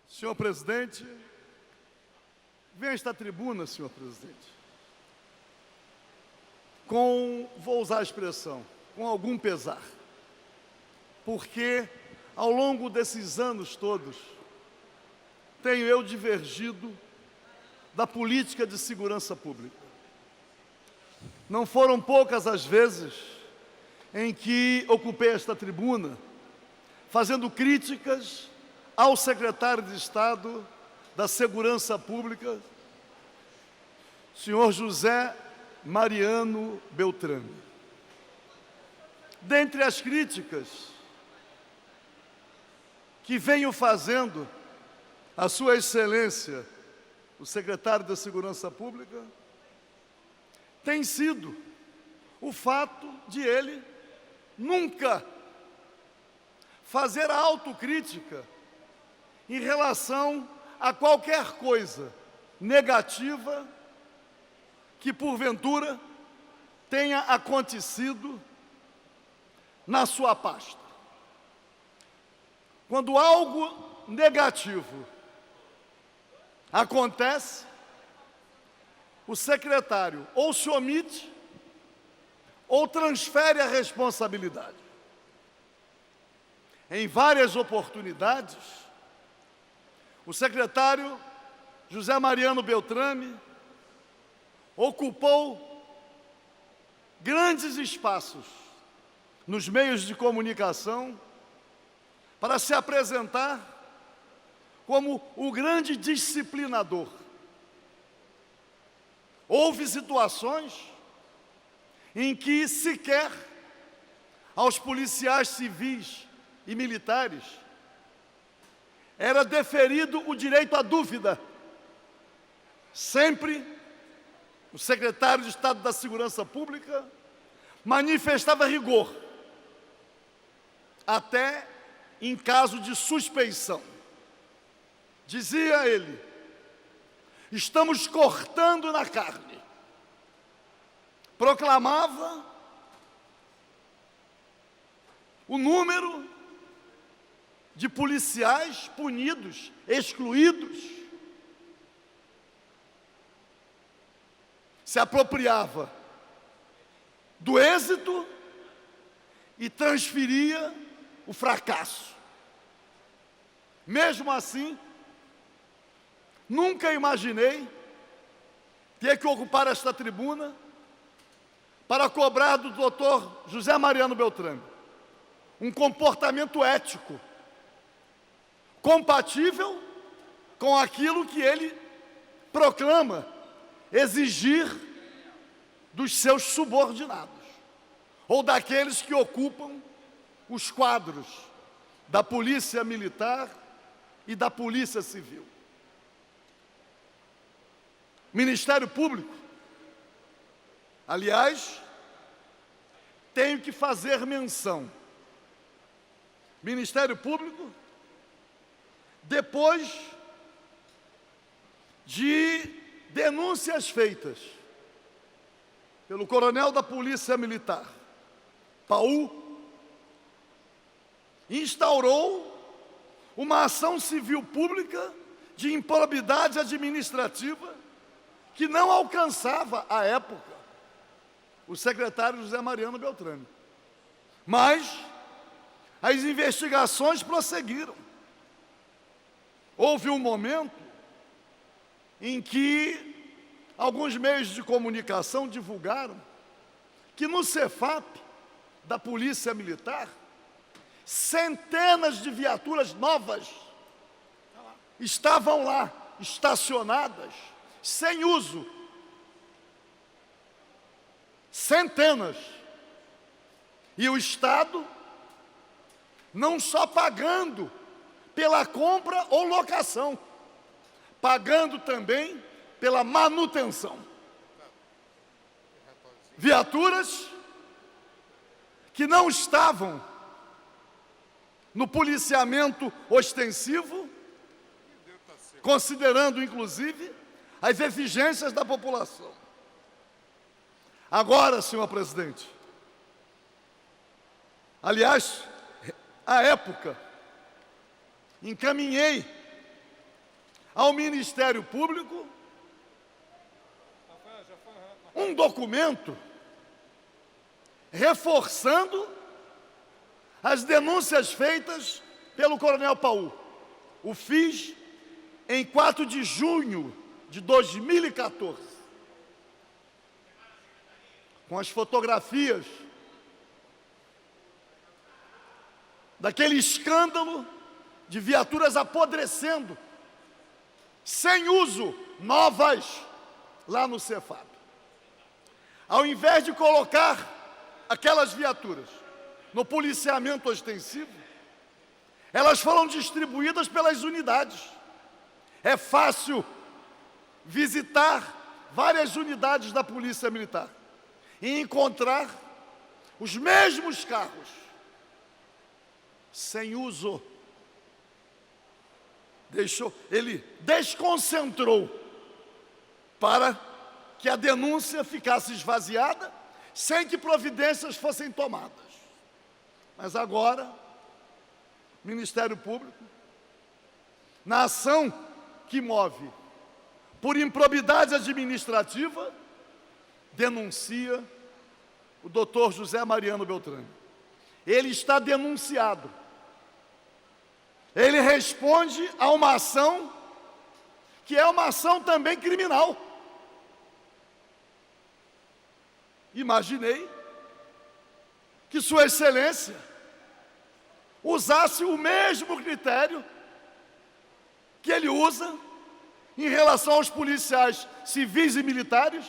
Senhor presidente, venha a esta tribuna, senhor presidente, vou usar a expressão, com algum pesar, porque ao longo desses anos todos, tenho eu divergido da política de segurança pública. Não foram poucas as vezes em que ocupei esta tribuna, fazendo críticas ao secretário de Estado da Segurança Pública, senhor José Mariano Beltrame. Dentre as críticas que venho fazendo à Sua Excelência, o secretário da Segurança Pública, tem sido o fato de ele nunca fazer a autocrítica em relação a qualquer coisa negativa que, porventura, tenha acontecido na sua pasta. Quando algo negativo acontece, o secretário ou se omite ou transfere a responsabilidade. Em várias oportunidades, o secretário José Mariano Beltrame ocupou grandes espaços nos meios de comunicação para se apresentar como o grande disciplinador. Houve situações em que sequer aos policiais civis e militares era deferido o direito à dúvida. Sempre o secretário de Estado da Segurança Pública manifestava rigor, até em caso de suspeição. Dizia ele: estamos cortando na carne. Proclamava o número de policiais punidos, excluídos. Se apropriava do êxito e transferia o fracasso. Mesmo assim, nunca imaginei ter que ocupar esta tribuna para cobrar do doutor José Mariano Beltrame um comportamento ético, compatível com aquilo que ele proclama exigir dos seus subordinados, ou daqueles que ocupam os quadros da Polícia Militar e da Polícia Civil. Ministério Público, aliás, tenho que fazer menção. Ministério Público, depois de denúncias feitas pelo coronel da Polícia Militar, Paul, instaurou uma ação civil pública de improbidade administrativa que não alcançava, à época, o secretário José Mariano Beltrame. Mas as investigações prosseguiram. Houve um momento em que alguns meios de comunicação divulgaram que no Cefap da Polícia Militar, centenas de viaturas novas estavam lá, estacionadas, sem uso. Centenas. E o Estado não só pagando pela compra ou locação, pagando também pela manutenção. Viaturas que não estavam no policiamento ostensivo, considerando, inclusive, as exigências da população. Agora, senhor presidente, aliás, à época, encaminhei ao Ministério Público um documento reforçando as denúncias feitas pelo Coronel Paul. O fiz em 4 de junho de 2014, com as fotografias daquele escândalo de viaturas apodrecendo, sem uso, novas, lá no Cefap. Ao invés de colocar aquelas viaturas no policiamento ostensivo, elas foram distribuídas pelas unidades. É fácil visitar várias unidades da Polícia Militar e encontrar os mesmos carros sem uso. Ele desconcentrou para que a denúncia ficasse esvaziada, sem que providências fossem tomadas. Mas agora, o Ministério Público, na ação que move por improbidade administrativa, denuncia o doutor José Mariano Beltrame. Ele está denunciado. Ele responde a uma ação que é uma ação também criminal. Imaginei que Sua Excelência usasse o mesmo critério que ele usa em relação aos policiais civis e militares,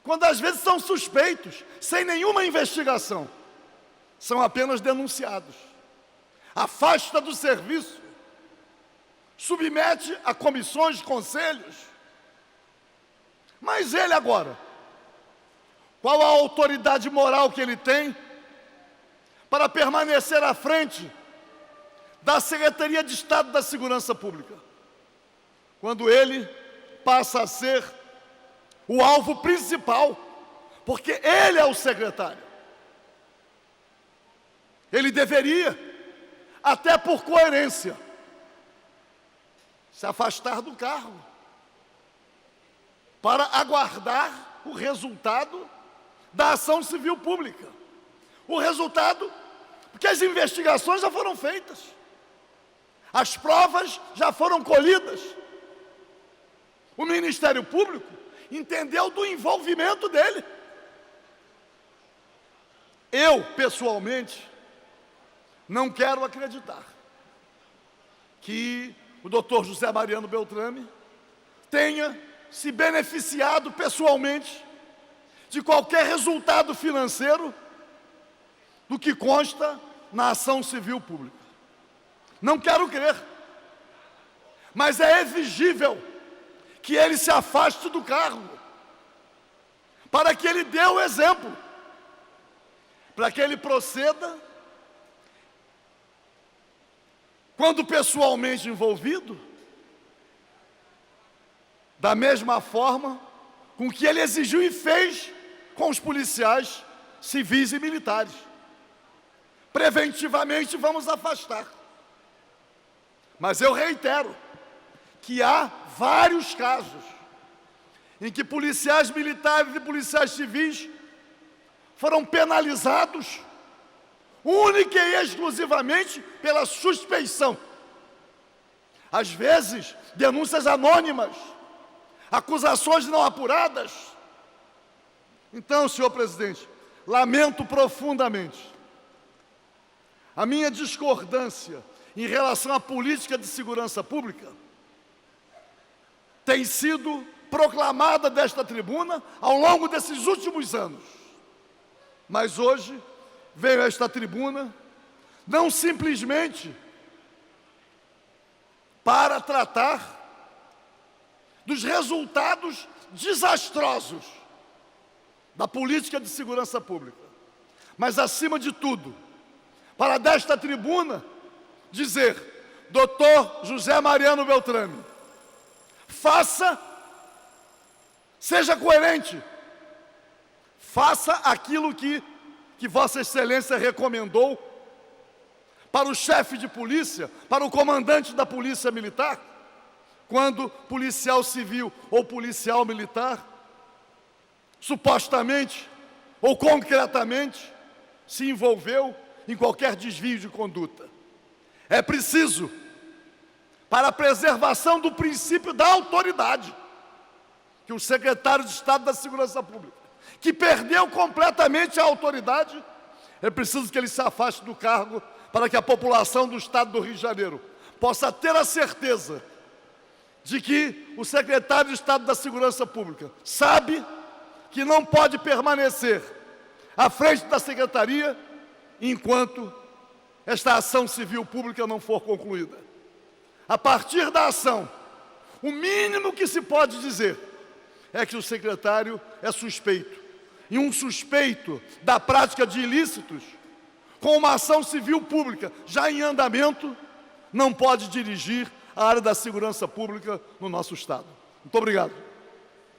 quando às vezes são suspeitos, sem nenhuma investigação, são apenas denunciados. Afasta do serviço, submete a comissões, conselhos. Mas ele agora, qual a autoridade moral que ele tem para permanecer à frente da Secretaria de Estado da Segurança Pública, quando ele passa a ser o alvo principal, porque ele é o secretário? Ele deveria, até por coerência, se afastar do cargo para aguardar o resultado da ação civil pública. O resultado, porque as investigações já foram feitas, as provas já foram colhidas. O Ministério Público entendeu do envolvimento dele. Eu, pessoalmente, não quero acreditar que o doutor José Mariano Beltrame tenha se beneficiado pessoalmente de qualquer resultado financeiro do que consta na ação civil pública. Não quero crer, mas é exigível que ele se afaste do cargo, para que ele dê o exemplo, para que ele proceda, quando pessoalmente envolvido, da mesma forma com que ele exigiu e fez com os policiais civis e militares. Preventivamente vamos afastar. Mas eu reitero que há vários casos em que policiais militares e policiais civis foram penalizados única e exclusivamente pela suspeição. Às vezes, denúncias anônimas, acusações não apuradas. Então, senhor presidente, lamento profundamente a minha discordância em relação à política de segurança pública tem sido proclamada desta tribuna ao longo desses últimos anos. Mas hoje veio a esta tribuna não simplesmente para tratar dos resultados desastrosos da política de segurança pública, mas, acima de tudo, para desta tribuna dizer: doutor José Mariano Beltrame, seja coerente, faça aquilo que Vossa Excelência recomendou para o chefe de polícia, para o comandante da Polícia Militar, quando policial civil ou policial militar, supostamente ou concretamente, se envolveu em qualquer desvio de conduta. É preciso, para a preservação do princípio da autoridade, que o secretário de Estado da Segurança Pública, que perdeu completamente a autoridade, é preciso que ele se afaste do cargo para que a população do Estado do Rio de Janeiro possa ter a certeza de que o secretário de Estado da Segurança Pública sabe que não pode permanecer à frente da secretaria enquanto esta ação civil pública não for concluída. A partir da ação, o mínimo que se pode dizer é que o secretário é suspeito. E um suspeito da prática de ilícitos, com uma ação civil pública já em andamento, não pode dirigir a área da segurança pública no nosso Estado. Muito obrigado.